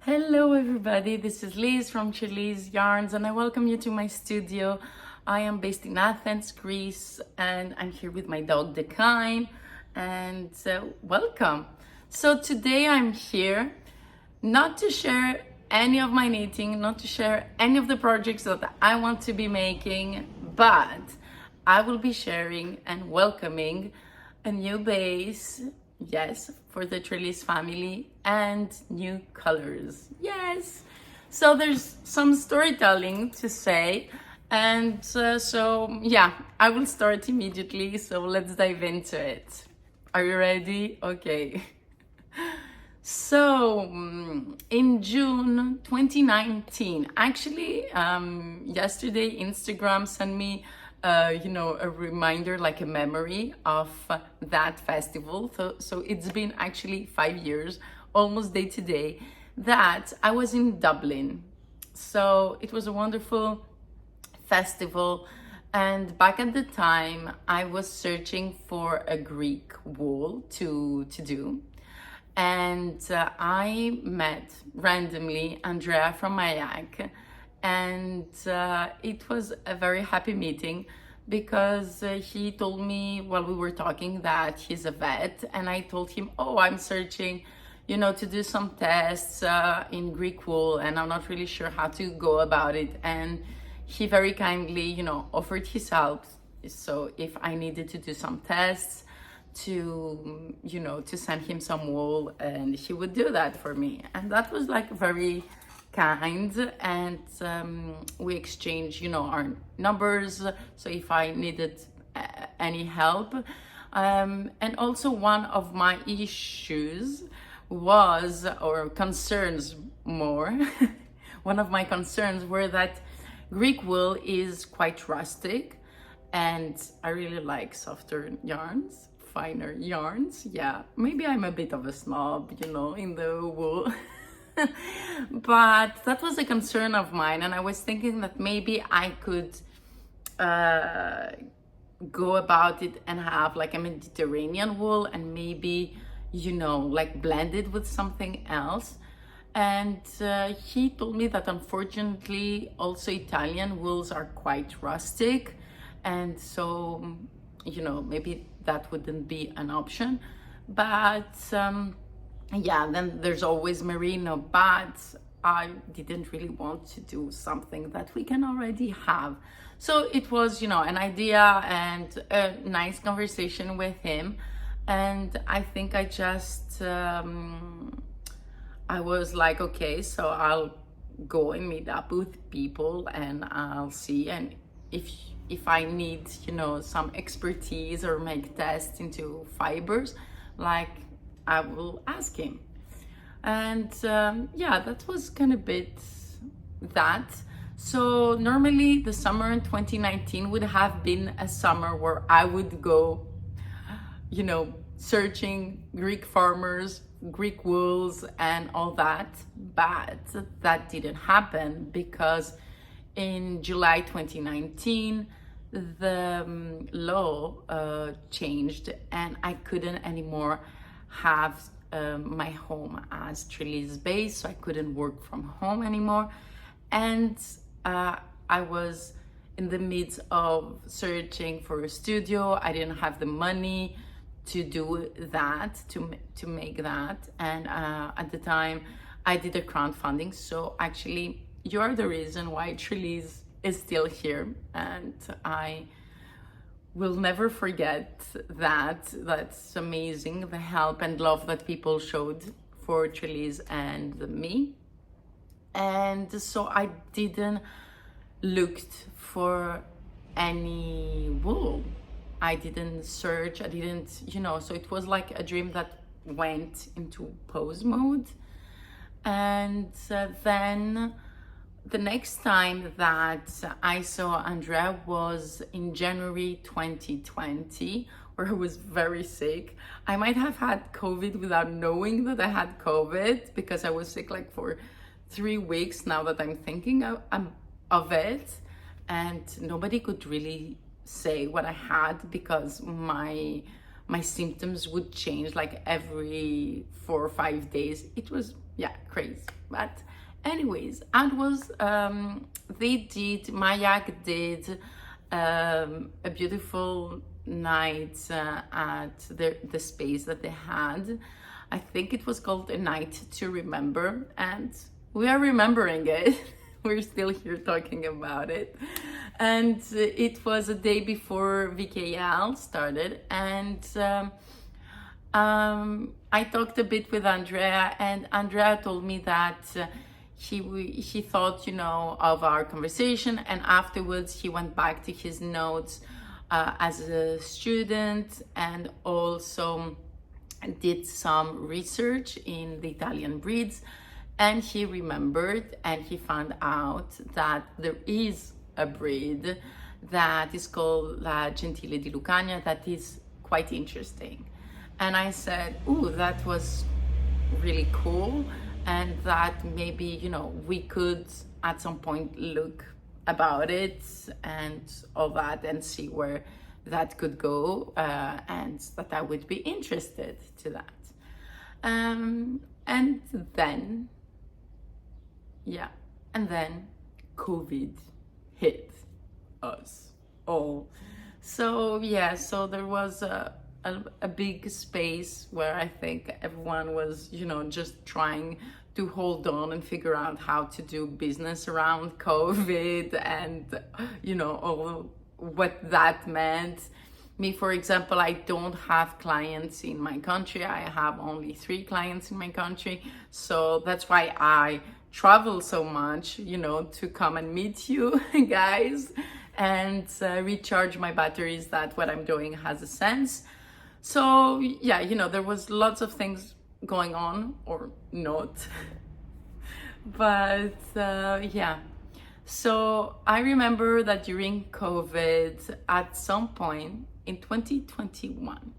Hello everybody, this is Liz from Chili's Yarns and I welcome you to my studio. I am based in Athens, Greece, and I'm here with my dog Decline, and welcome. So today I'm here not to share any of my knitting, not to share any of the projects that I want to be making, but I will be sharing and welcoming a new base, yes, for the Trellis family, and new colors, yes. So there's some storytelling to say, and I will start immediately. So let's dive into it. Are you ready? Okay. So in June 2019, actually, yesterday Instagram sent me a reminder, like a memory of that festival. So it's been actually 5 years, almost day to day, that I was in Dublin. So it was a wonderful festival. And back at the time, I was searching for a Greek wool to do. And I met randomly Andrea from Mayak, and it was a very happy meeting because he told me while we were talking that he's a vet, and I told him, oh, I'm searching, to do some tests in Greek wool, and I'm not really sure how to go about it. And he very kindly, offered his help. So if I needed to do some tests, to send him some wool, and he would do that for me, and that was like very kind. And we exchanged our numbers, so if I needed any help, and also one of my issues was, or concerns more, one of my concerns were that Greek wool is quite rustic, and I really like softer yarns, finer yarns. Yeah, maybe I'm a bit of a snob, in the wool. But that was a concern of mine, and I was thinking that maybe I could go about it and have like a Mediterranean wool, and maybe, like blend it with something else. And he told me that unfortunately also Italian wools are quite rustic, and so maybe that wouldn't be an option. But then there's always merino, but I didn't really want to do something that we can already have. So it was an idea and a nice conversation with him, and I think I just I was like, okay, so I'll go and meet up with people, and I'll see, and if I need, some expertise or make tests into fibers, like I will ask him. And that was kind of bit that. So normally the summer in 2019 would have been a summer where I would go, searching Greek farmers, Greek wools and all that, but that didn't happen because in July 2019, the law changed, and I couldn't anymore have my home as Trellis base, so I couldn't work from home anymore. And I was in the midst of searching for a studio. I didn't have the money to do that, to make that. And at the time, I did a crowdfunding. So actually, you're the reason why Trellis is still here, and I will never forget that. That's amazing, the help and love that people showed for Trellis and me. And so I didn't look for any wool. I didn't search, I didn't, so it was like a dream that went into pause mode. And then the next time that I saw Andrea was in January 2020, where I was very sick. I might have had COVID without knowing that I had COVID, because I was sick like for 3 weeks now that I'm thinking of it. And nobody could really say what I had, because my symptoms would change like every 4 or 5 days. It was yeah, crazy. But anyways, and was Mayak did a beautiful night at the space that they had. I think it was called A Night to Remember, and we are remembering it. We're still here talking about it. And it was a day before VKL started, and I talked a bit with Andrea, and Andrea told me that he thought, of our conversation, and afterwards he went back to his notes as a student, and also did some research in the Italian breeds, and he remembered and he found out that there is a breed that is called La Gentile di Lucania that is quite interesting. And I said, ooh, that was really cool, and that maybe, we could at some point look about it and all that and see where that could go, and that I would be interested to that. And then, COVID hit us all. So there was a big space where I think everyone was, just trying to hold on and figure out how to do business around COVID and, all what that meant. Me, for example, I don't have clients in my country. I have only 3 clients in my country. So that's why I travel so much, to come and meet you guys and recharge my batteries, that what I'm doing has a sense. So there was lots of things going on, or not. But so I remember that during COVID, at some point in 2021,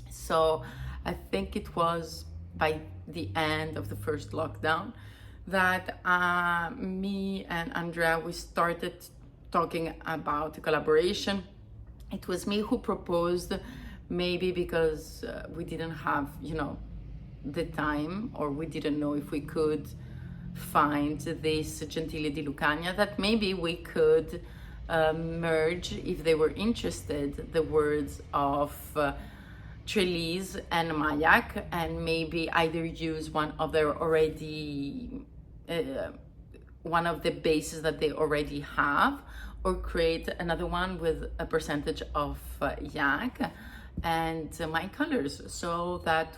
so I think it was by the end of the first lockdown, that me and Andrea, we started talking about a collaboration. It was me who proposed, maybe because we didn't have, the time, or we didn't know if we could find this Gentile di Lucania, that maybe we could merge, if they were interested, the words of Trelise and Mayak, and maybe either use one of their already one of the bases that they already have, or create another one with a percentage of yak and my colors, so that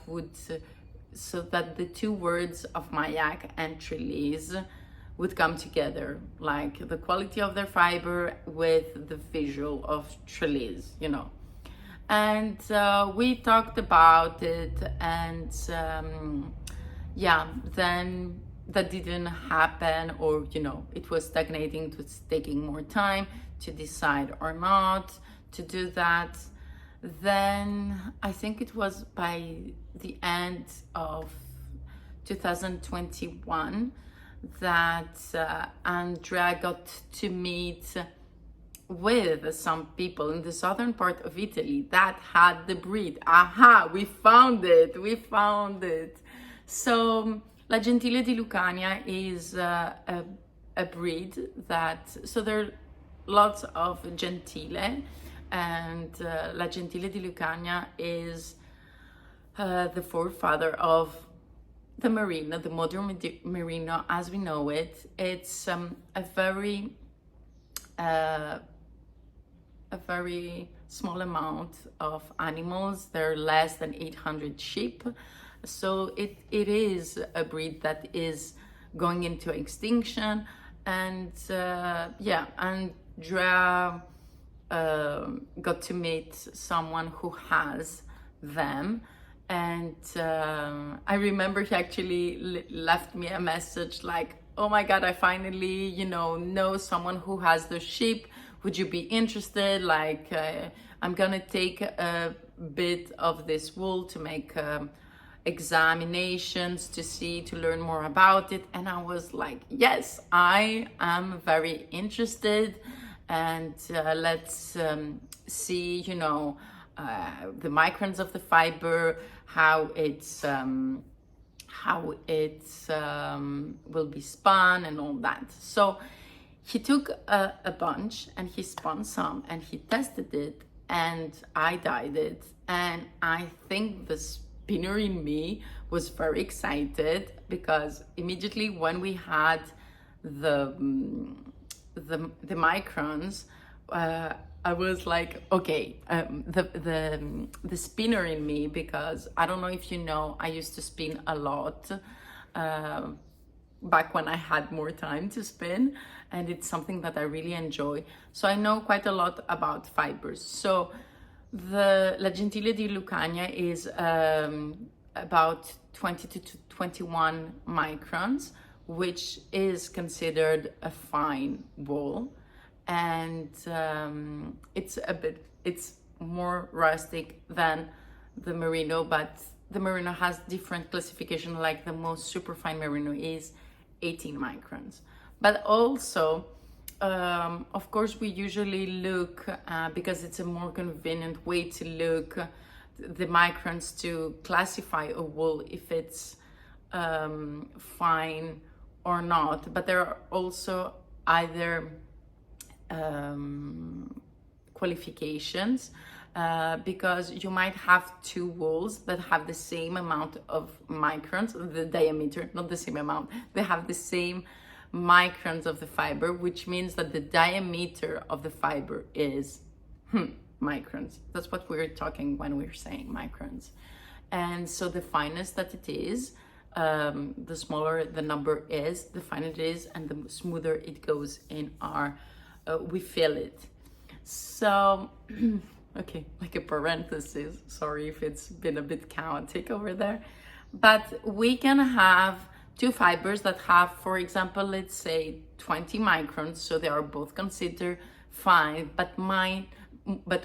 the 2 words of Mayak and Trelise would come together, like the quality of their fiber with the visual of Trelise, And we talked about it, and then that didn't happen, or it was stagnating. It was taking more time to decide or not to do that. Then I think it was by the end of 2021 that Andrea got to meet with some people in the southern part of Italy that had the breed. Aha, we found it. So La Gentile di Lucania is a breed that, so there are lots of Gentile, and La Gentile di Lucania is the forefather of the Merino, the modern Merino as we know it. It's a very small amount of animals. There are less than 800 sheep. So it is a breed that is going into extinction. And Andrea got to meet someone who has them. And I remember he actually left me a message like, oh my God, I finally, know someone who has the sheep. Would you be interested? Like, I'm gonna take a bit of this wool to make examinations to learn more about it. And I was like, yes, I am very interested. And let's see, the microns of the fiber, how it's how it will be spun and all that. So he took a bunch and he spun some and he tested it, and I dyed it. And I think the spinner in me was very excited, because immediately when we had the microns, I was like, okay, the spinner in me, because I don't know if you know, I used to spin a lot back when I had more time to spin, and it's something that I really enjoy. So I know quite a lot about fibers. So the La Gentile di Lucania is about 20 to 21 microns, which is considered a fine wool. And it's more rustic than the merino, but the merino has different classification. Like the most superfine merino is 18 microns. But also, of course, we usually look, because it's a more convenient way to look, the microns to classify a wool if it's fine or not. But there are also either qualifications, because you might have two wools that have the same amount of microns, the diameter, not the same amount, they have the same microns of the fiber, which means that the diameter of the fiber is microns. That's what we're talking when we're saying microns. And so the finest that it is, the smaller the number is, the finer it is, and the smoother it goes in our we feel it. So okay, like a parenthesis, sorry if it's been a bit chaotic over there, but we can have two fibers that have, for example, let's say 20 microns, so they are both considered fine, but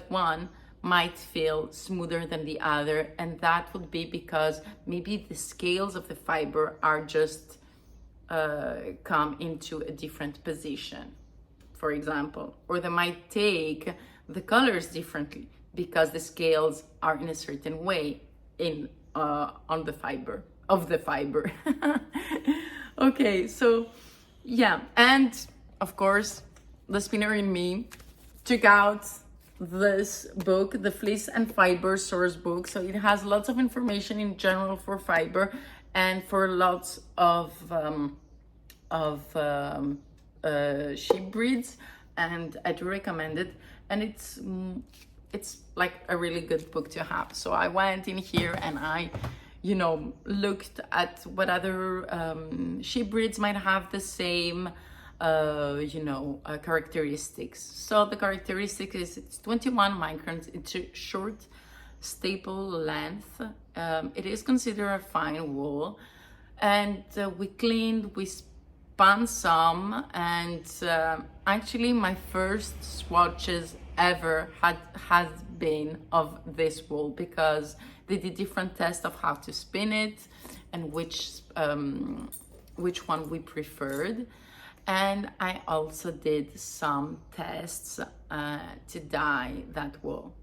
one might feel smoother than the other, and that would be because maybe the scales of the fiber are just come into a different position, for example, or they might take the colors differently because the scales are in a certain way in on the fiber of the fiber. Okay, so yeah, and of course the spinner in me took out this book, the Fleece and Fiber Source Book. So it has lots of information in general for fiber and for lots of sheep breeds, and I do recommend it. And it's like a really good book to have. So I went in here and I, looked at what other sheep breeds might have the same characteristics. So the characteristic is it's 21 microns. It's a short staple length. It is considered a fine wool, and we cleaned, we spun some, and actually my first swatches ever has been of this wool, because they did different tests of how to spin it and which one we preferred. And I also did some tests to dye that wool.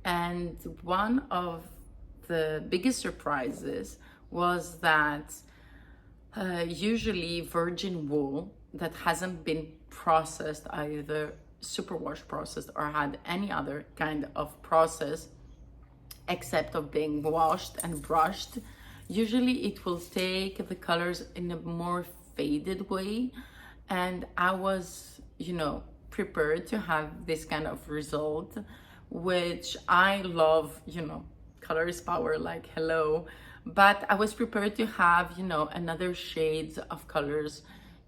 And one of the biggest surprises was that usually virgin wool that hasn't been processed, either superwash processed or had any other kind of process except of being washed and brushed, usually it will take the colors in a more faded way. And I was, prepared to have this kind of result, which I love, color is power, like hello. But I was prepared to have, another shades of colors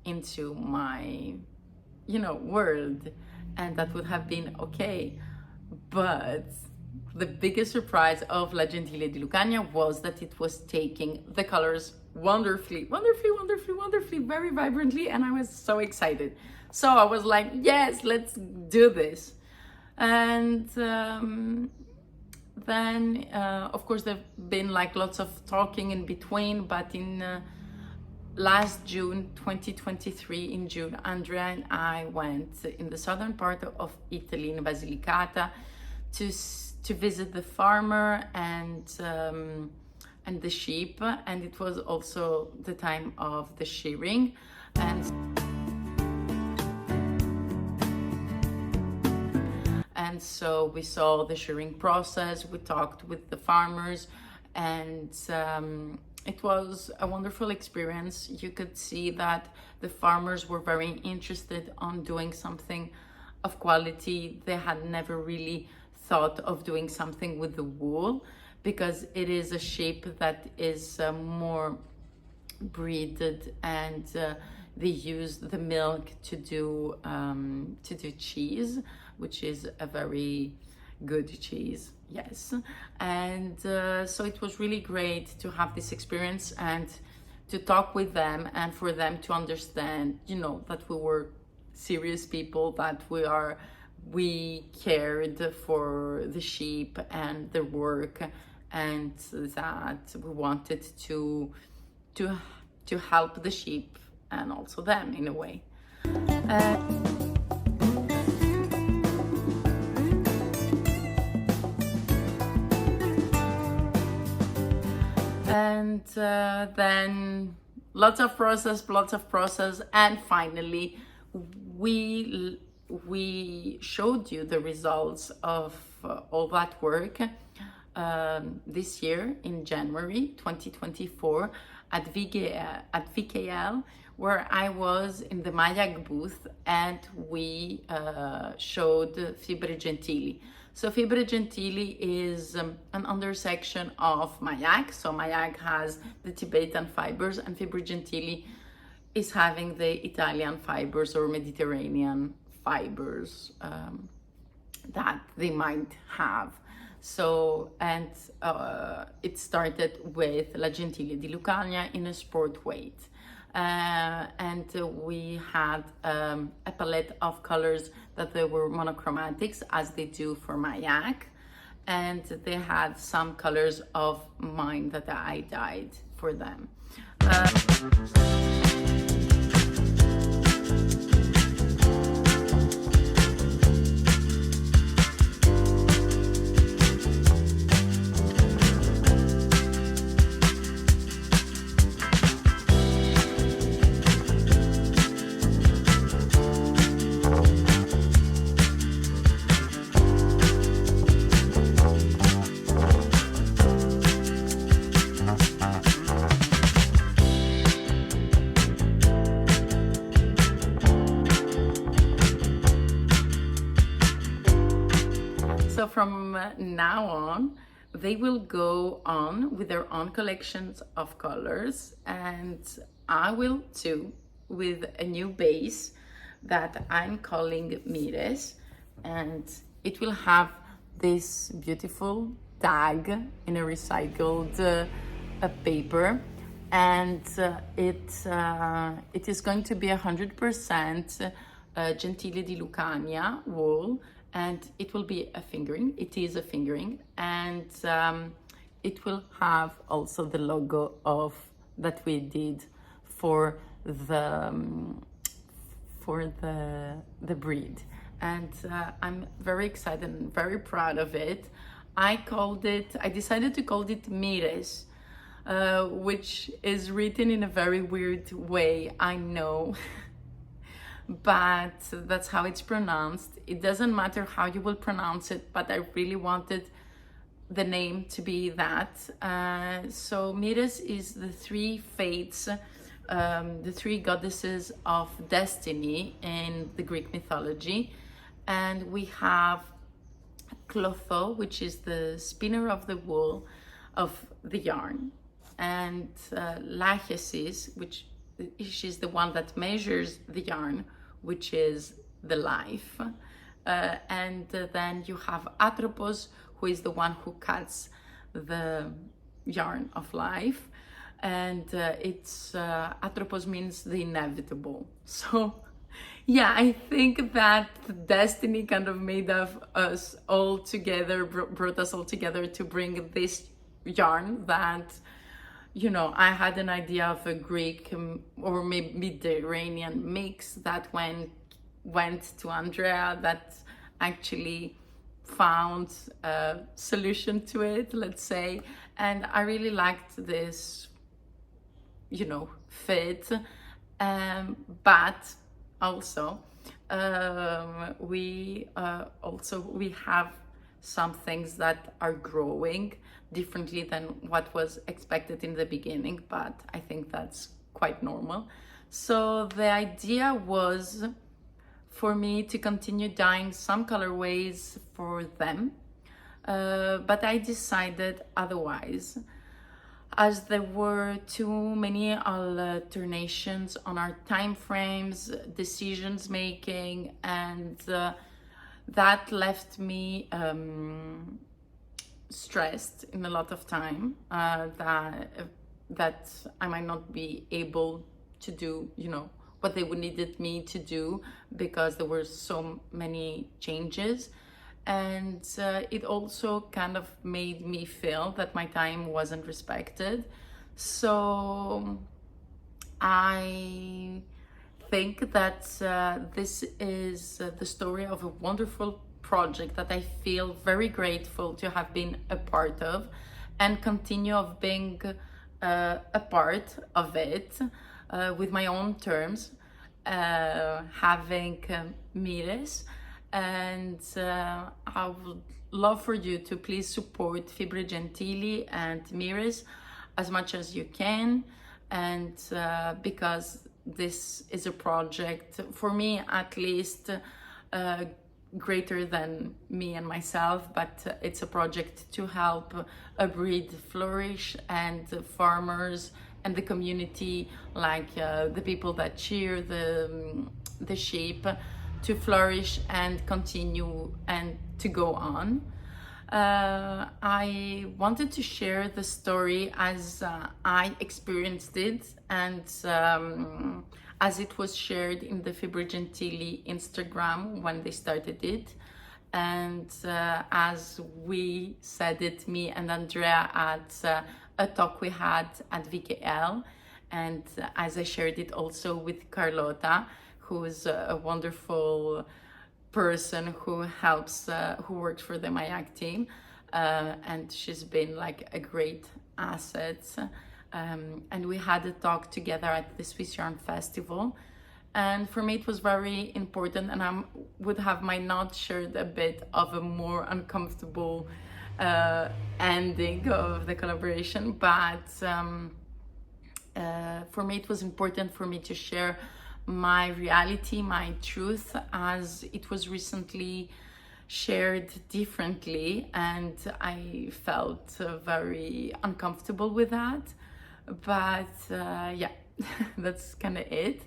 into my, world. And that would have been okay. But the biggest surprise of La Gentile di Lucania was that it was taking the colors wonderfully, very vibrantly, and I was so excited. So I was like, yes, let's do this. And then of course there've been like lots of talking in between, but in last June 2023, in June, Andrea and I went in the southern part of Italy, in Basilicata, to visit the farmer and and the sheep, and it was also the time of the shearing. And so we saw the shearing process, we talked with the farmers, and it was a wonderful experience. You could see that the farmers were very interested on doing something of quality. They had never really thought of doing something with the wool, because it is a sheep that is more breeded, and they use the milk to do cheese, which is a very good cheese. Yes. And so it was really great to have this experience and to talk with them, and for them to understand, you know, that we were serious people, that we cared for the sheep and their work, and that we wanted to help the sheep and also them in a way. And then lots of process, and finally we showed you the results of all that work this year in January 2024 at VKL, where I was in the Mayak booth, and we showed Fibre Gentili. So Fibre Gentili is an undersection of Mayak. So Mayak has the Tibetan fibers, and Fibre Gentili is having the Italian fibers or Mediterranean fibers that they might have. So, and it started with La Gentile di Lucania in a sport weight. And we had a palette of colors that they were monochromatics, as they do for Mayak. And they had some colors of mine that I dyed for them. So from now on, they will go on with their own collections of colors, and I will too, with a new base that I'm calling Moires, and it will have this beautiful tag in a recycled paper, and it is going to be 100% Gentile di Lucania wool, and it will be a fingering. It is a fingering, and it will have also the logo of that we did for the breed, and I'm very excited and very proud of it. I decided to call it Moires, which is written in a very weird way, I know. But that's how it's pronounced. It doesn't matter how you will pronounce it, but I really wanted the name to be that. So Moires is the three fates, the three goddesses of destiny in the Greek mythology. And we have Clotho, which is the spinner of the wool, of the yarn, and Lachesis, which she's the one that measures the yarn, which is the life. And then you have Atropos, who is the one who cuts the yarn of life. And Atropos means the inevitable. So yeah, I think that destiny kind of made us all together, brought us all together to bring this yarn that, you know, I had an idea of a Greek or maybe Mediterranean mix that went to Andrea, that actually found a solution to it, let's say. and I really liked this, fit. But also, we have some things that are growing differently than what was expected in the beginning, but I think that's quite normal. So the idea was for me to continue dyeing some colorways for them, but I decided otherwise, as there were too many alternations on our time frames, decisions making, and that left me stressed in a lot of time, that I might not be able to do, what they would needed me to do, because there were so many changes. And it also kind of made me feel that my time wasn't respected. So I think that this is the story of a wonderful project that I feel very grateful to have been a part of, and continue of being a part of it with my own terms, having Moires. And I would love for you to please support Fibre Gentili and Moires as much as you can, and because this is a project, for me at least, greater than me and myself, but it's a project to help a breed flourish, and farmers and the community, like the people that cheer the sheep, to flourish and continue and to go on. I wanted to share the story as I experienced it, and as it was shared in the Fibre Gentili Instagram when they started it, and as we said it, me and Andrea, at a talk we had at VKL, and as I shared it also with Carlotta, who is a wonderful person who helps, who works for the Mayak team, and she's been like a great asset. And we had a talk together at the Swiss Yarn Festival, and for me it was very important, and I would have might not shared a bit of a more uncomfortable ending of the collaboration, but for me it was important for me to share my reality, my truth, as it was recently shared differently, and I felt very uncomfortable with that. But yeah, that's kind of it.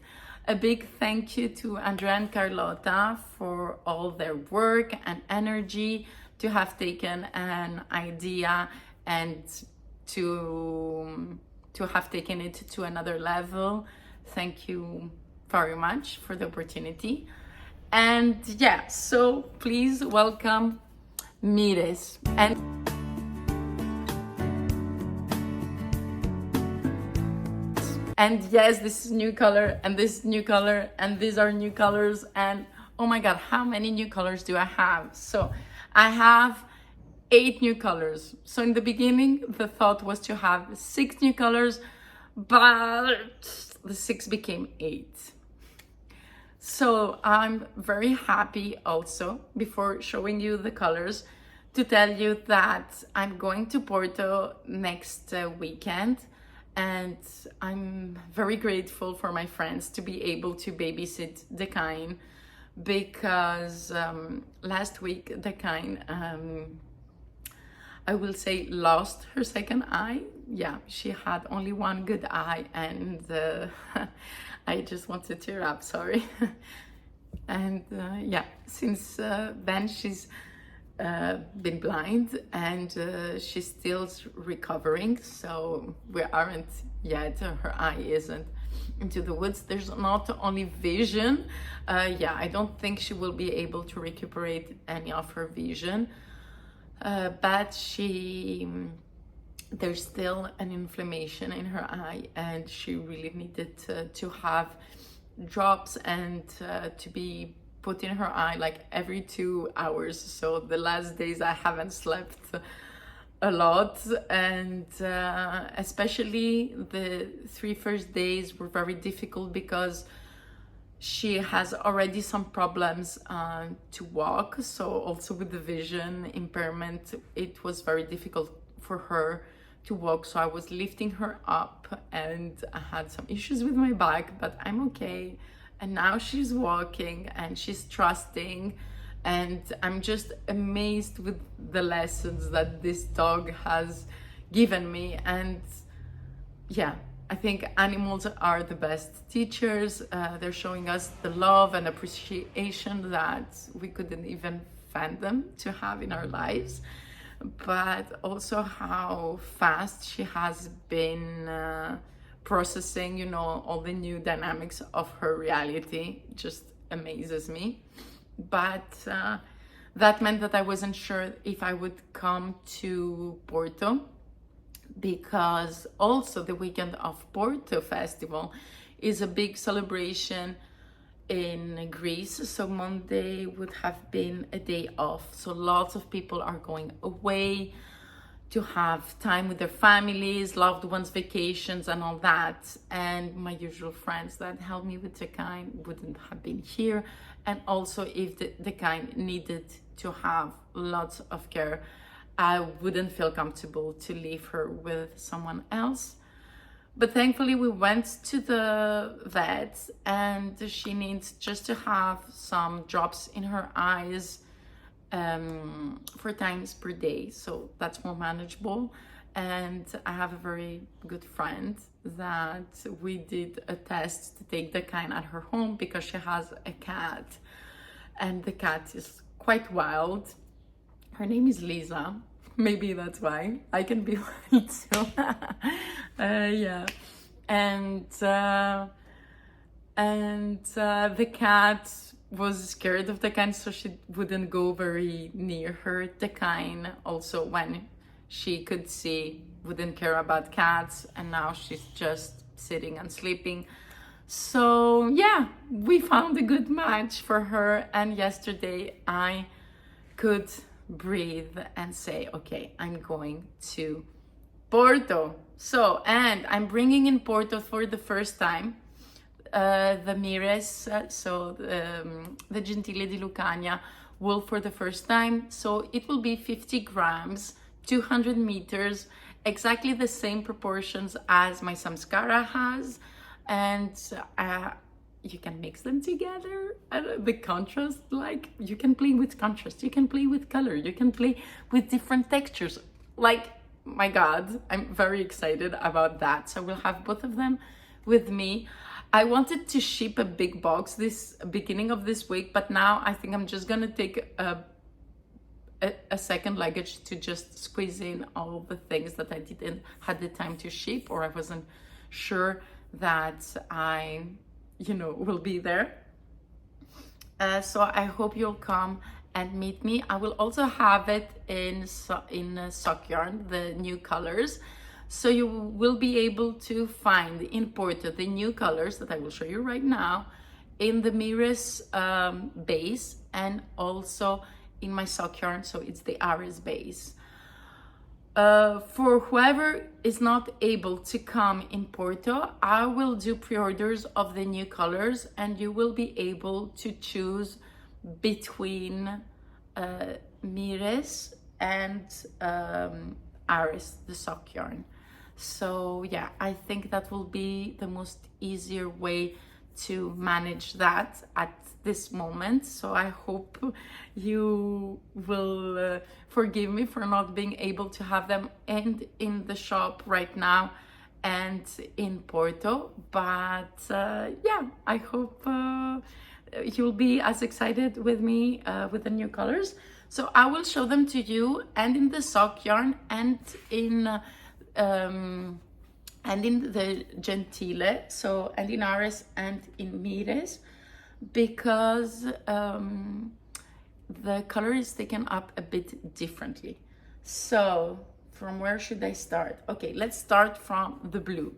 A big thank you to Andrea and Carlotta for all their work and energy to have taken an idea and to have taken it to another level. Thank you very much for the opportunity. And yeah, so please welcome Moires. And yes, this is new color, and this new color, and these are new colors, and oh my god, how many new colors do I have? So I have 8 new colors. So in the beginning the thought was to have 6 new colors, but the 6 became 8. So I'm very happy also, before showing you the colors, to tell you that I'm going to Porto next weekend, and I'm very grateful for my friends to be able to babysit Dekine, because last week Dekine, I will say, lost her second eye. Yeah, she had only one good eye, and I just want to tear up, sorry. And yeah, since then she's been blind, and she's still recovering, so we aren't yet, her eye isn't into the woods. There's not only vision, yeah, I don't think she will be able to recuperate any of her vision, but there's still an inflammation in her eye, and she really needed to have drops and to be put in her eye like every 2 hours. So the last days I haven't slept a lot, and especially the 3 first days were very difficult because she has already some problems to walk. So also with the vision impairment, it was very difficult for her to walk. So I was lifting her up, and I had some issues with my back, but I'm okay. And now she's walking and she's trusting, and I'm just amazed with the lessons that this dog has given me. And yeah, I think animals are the best teachers. They're showing us the love and appreciation that we couldn't even fathom to have in our lives, but also how fast she has been processing, you know, all the new dynamics of her reality. Just amazes me. But that meant that I wasn't sure if I would come to Porto, because also the weekend of Porto Festival is a big celebration in Greece. So Monday would have been a day off. So lots of people are going away to have time with their families, loved ones, vacations, and all that. And my usual friends that helped me with the kind wouldn't have been here. And also, if the kind needed to have lots of care, I wouldn't feel comfortable to leave her with someone else. But thankfully we went to the vet, and she needs just to have some drops in her eyes 4 times per day. So that's more manageable. And I have a very good friend that we did a test to take the kind at her home, because she has a cat, and the cat is quite wild. Her name is Lisa. Maybe that's why I can be wild too. Yeah, and the cat was scared of the kind, so she wouldn't go very near her. The kind also, when she could see, wouldn't care about cats, and now she's just sitting and sleeping. So yeah, we found a good match for her, and yesterday I could breathe and say, okay, I'm going to Porto. So, and I'm bringing in Porto for the first time the Moires, so the Gentile di Lucania wool for the first time. So it will be 50 grams, 200 meters, exactly the same proportions as my Samskara has. And you can mix them together. The contrast, like, you can play with contrast, you can play with color, you can play with different textures. Like, my God, I'm very excited about that. So we'll have both of them with me. I wanted to ship a big box this beginning of this week, but now I think I'm just gonna take a second luggage to just squeeze in all the things that I didn't had the time to ship, or I wasn't sure that I, you know, will be there. So I hope you'll come and meet me. I will also have it in sock yarn, the new colors. So you will be able to find in Porto the new colors that I will show you right now in the Moires base, and also in my sock yarn. So it's the Ares base. For whoever is not able to come in Porto, I will do pre-orders of the new colors, and you will be able to choose between Moires and Ares, the sock yarn. So yeah, I think that will be the most easier way to manage that at this moment. So I hope you will forgive me for not being able to have them in the shop right now and in Porto. But yeah, I hope you'll be as excited with me with the new colors. So I will show them to you, and in the sock yarn, and in the Gentile, so, and in Ares and in Moires, because the color is taken up a bit differently. So from where should I start? Okay, let's start from the blue.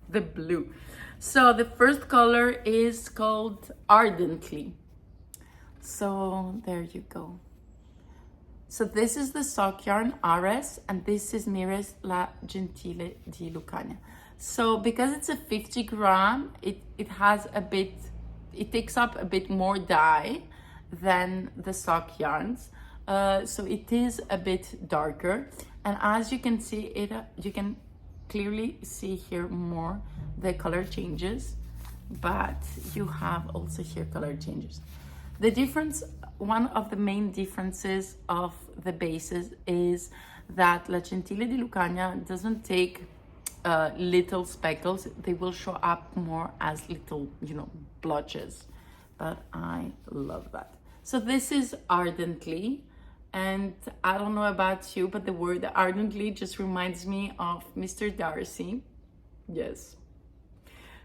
The blue. So the first color is called Ardently. So there you go. So this is the sock yarn Ares, and this is Moires La Gentile di Lucania. So because it's a 50 gram, it has a bit, it takes up a bit more dye than the sock yarns. So it is a bit darker. And as you can see, you can clearly see here more the color changes, but you have also here color changes. The difference, one of the main differences of the bases is that La Gentile di Lucania doesn't take little speckles. They will show up more as little, blotches, but I love that. So this is Ardently, and I don't know about you, but the word ardently just reminds me of Mr. Darcy. Yes.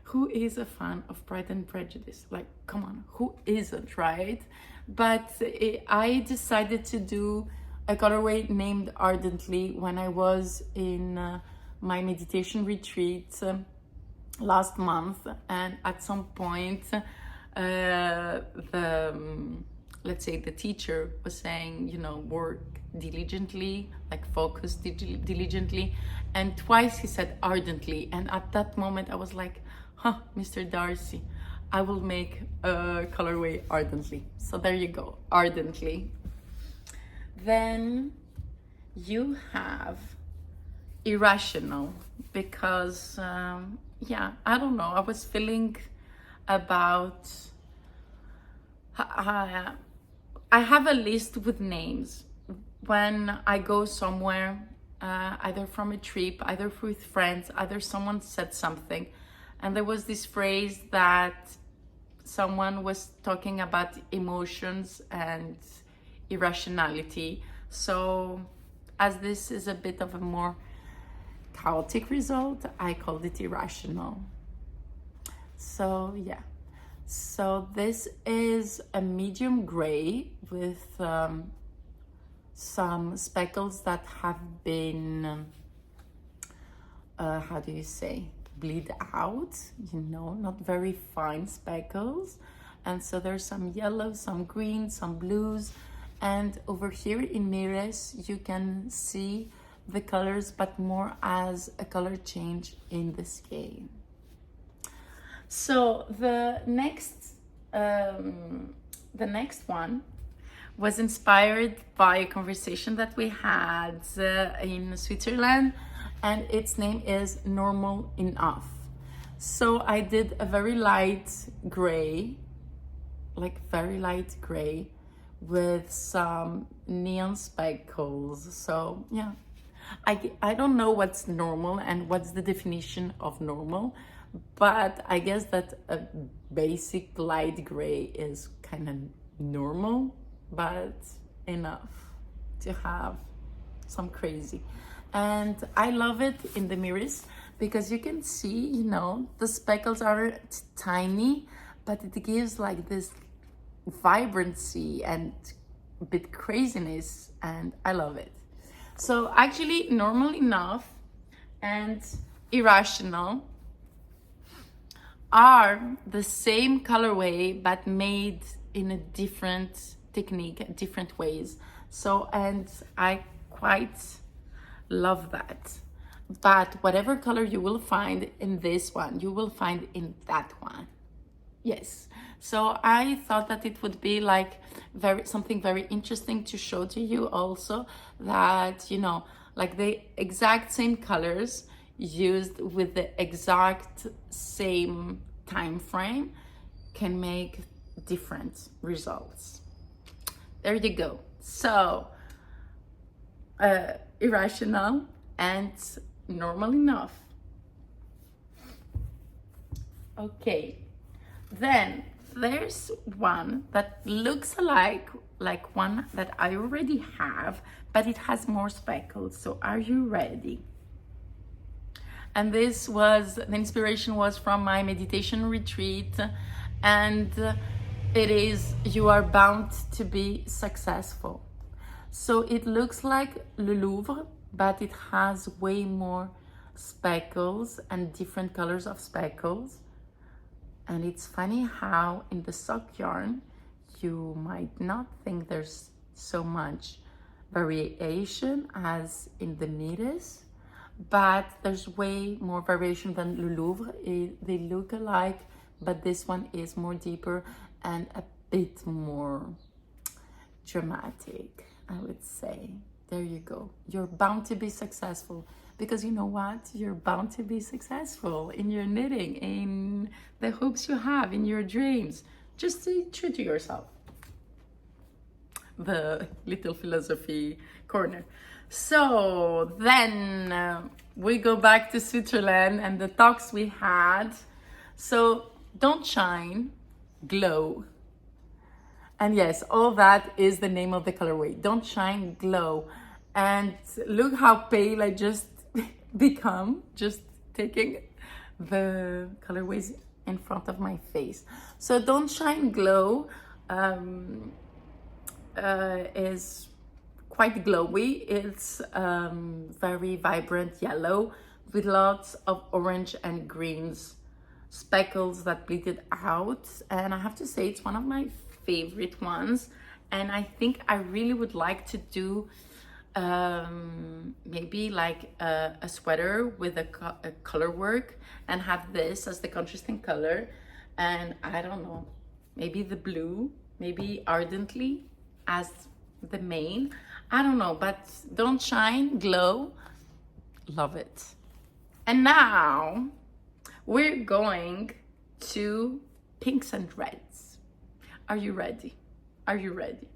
Who is a fan of Pride and Prejudice? Like, come on, who isn't, right? But I decided to do a colorway named Ardently when I was in my meditation retreat last month, and at some point let's say the teacher was saying, work diligently, like focus diligently, and twice he said ardently, and at that moment I was like, Mr. Darcy, I will make a colorway Ardently. So there you go, Ardently. Then you have Irrational, because I don't know, I was feeling about I have a list with names when I go somewhere, either from a trip, either with friends, either someone said something, and there was this phrase that someone was talking about emotions and irrationality. So as this is a bit of a more chaotic result, I called it Irrational. So yeah. So this is a medium gray with some speckles that have been, how do you say, bleed out, not very fine speckles. And so there's some yellow, some green, some blues. And over here in Moires, you can see the colors, but more as a color change in the skein. So the next one was inspired by a conversation that we had in Switzerland, and its name is Normal Enough. So I did a very light gray, with some neon speckles. So yeah, I don't know what's normal and what's the definition of normal, but I guess that a basic light gray is kind of normal, but enough to have some crazy. And I love it in the Moires because you can see, the speckles are tiny, but it gives like this vibrancy and a bit craziness, and I love it. So actually, Normal Enough and Irrational are the same colorway but made in a different technique, different ways. So, and I quite love that. But whatever color you will find in this one, you will find in that one. Yes. So I thought that it would be like something very interesting to show to you also, that like the exact same colors used with the exact same time frame can make different results. There you go. So Irrational and Normal Enough. Okay, then there's one that looks like one that I already have, but it has more speckles. So are you ready? And the inspiration was from my meditation retreat, and it is You Are Bound to Be Successful. So it looks like Le Louvre, but it has way more speckles and different colors of speckles. And it's funny how in the sock yarn, you might not think there's so much variation as in the Moires, but there's way more variation than Le Louvre. They look alike, but this one is more deeper and a bit more dramatic, I would say. There you go. You're bound to be successful, because you know what? You're bound to be successful in your knitting, in the hopes you have, in your dreams. Just stay true to yourself. The little philosophy corner. So then we go back to Switzerland and the talks we had. So don't shine, glow. And yes, all that is the name of the colorway. Don't shine, glow. And look how pale I just become, just taking the colorways in front of my face. So don't shine, glow is quite glowy. It's very vibrant yellow with lots of orange and greens speckles that bleeded out, and I have to say it's one of my favorite ones. And I think I really would like to do maybe like a sweater with a color work and have this as the contrasting color, and I don't know, maybe the blue, maybe ardently as the main, I don't know, but don't shine, glow, love it. And now we're going to pinks and reds. Are you ready? Are you ready?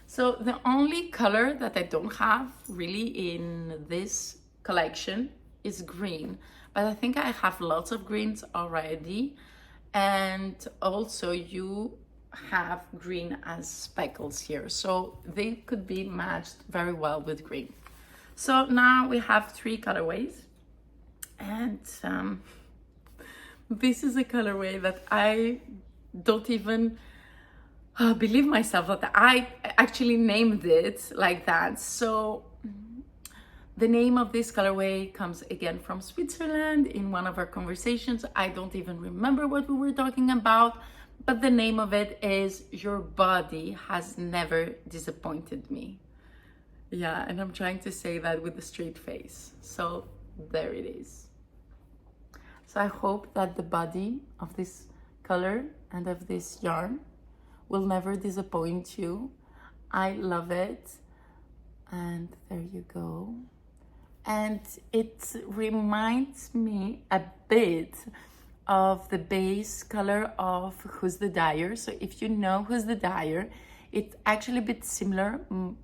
So the only color that I don't have really in this collection is green, but I think I have lots of greens already. And also you have green as speckles here, so they could be matched very well with green. So now we have 3 colorways, and this is a colorway that I don't even believe myself that I actually named it like that. So the name of this colorway comes again from Switzerland. In one of our conversations, I don't even remember what we were talking about, but the name of it is Your Body Has Never Disappointed Me. Yeah, and I'm trying to say that with a straight face. So there it is. So I hope that the body of this color and of this yarn will never disappoint you. I love it. And there you go. And it reminds me a bit of the base color of Who's the Dyer. So if you know Who's the Dyer, it's actually a bit similar,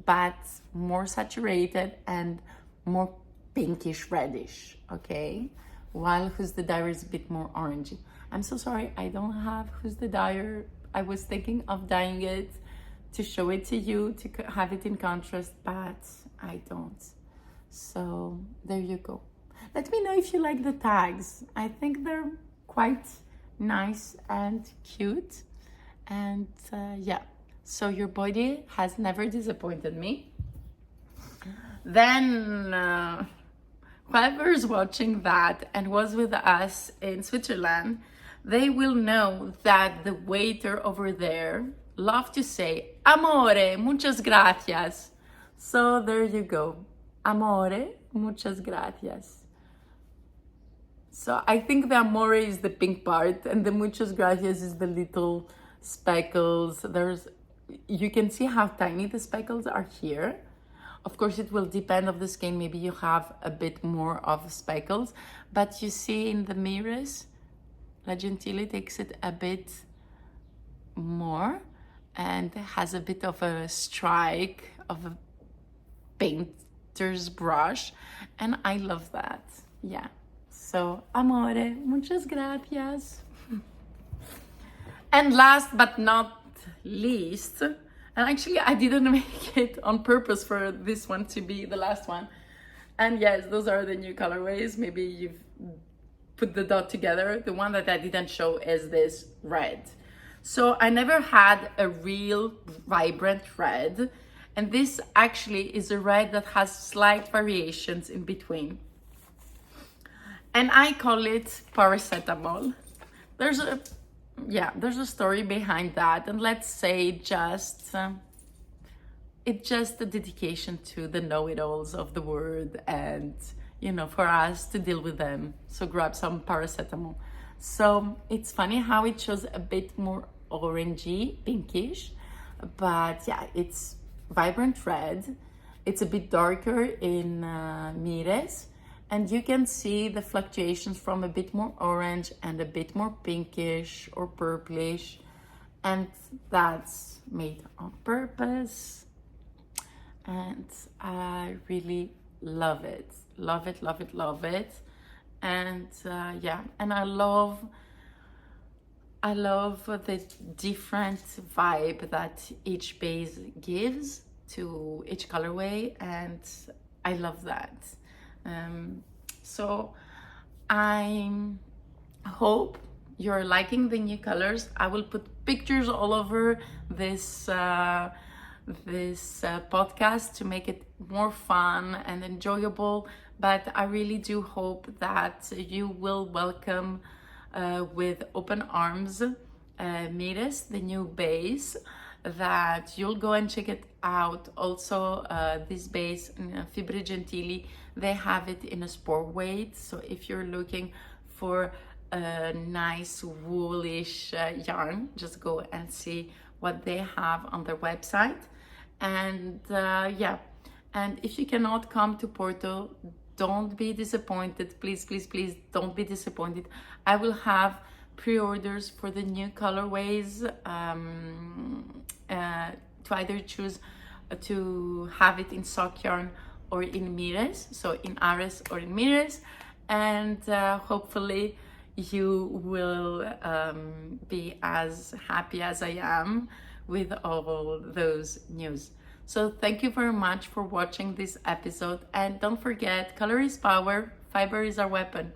but more saturated and more pinkish reddish, okay? While Who's the Dyer is a bit more orangey. I'm so sorry, I don't have Who's the Dyer. I was thinking of dyeing it to show it to you, to have it in contrast, but I don't. So there you go. Let me know if you like the tags. I think they're quite nice and cute. And yeah, so Your Body Has Never Disappointed Me. Then whoever's watching that and was with us in Switzerland, they will know that the waiter over there loved to say, Amore, muchas gracias. So there you go. Amore, muchas gracias. So I think the amore is the pink part and the muchas gracias is the little speckles. You can see how tiny the speckles are here. Of course, it will depend on the skein. Maybe you have a bit more of speckles, but you see in the Moires, La Gentile takes it a bit more and has a bit of a strike of a painter's brush, and I love that. Yeah. So, amore, muchas gracias. And last but not least, and actually I didn't make it on purpose for this one to be the last one. And yes, those are the new colorways. Maybe you've put the dot together. The one that I didn't show is this red. So I never had a real vibrant red. And this actually is a red that has slight variations in between. And I call it paracetamol. There's a story behind that. And let's say just it's just a dedication to the know-it-alls of the world, and for us to deal with them. So grab some paracetamol. So it's funny how it shows a bit more orangey, pinkish, but yeah, it's vibrant red. It's a bit darker in Moires, and you can see the fluctuations from a bit more orange and a bit more pinkish or purplish, and that's made on purpose. And I really love it. Love it, love it, love it. And yeah, and I love the different vibe that each base gives to each colorway, and I love that. So I hope you're liking the new colors. I will put pictures all over this podcast to make it more fun and enjoyable, but I really do hope that you will welcome with open arms Moires, the new base, that you'll go and check it out. Also, this base in Fibre Gentili, they have it in a sport weight, so if you're looking for a nice woolish yarn, just go and see what they have on their website. And yeah, and if you cannot come to Porto, don't be disappointed. Please, please, please don't be disappointed. I will have pre-orders for the new colorways to either choose to have it in sock yarn or in Moires, so in Ares or in Moires, and hopefully you will be as happy as I am with all those news. So thank you very much for watching this episode, and don't forget, color is power, fiber is our weapon.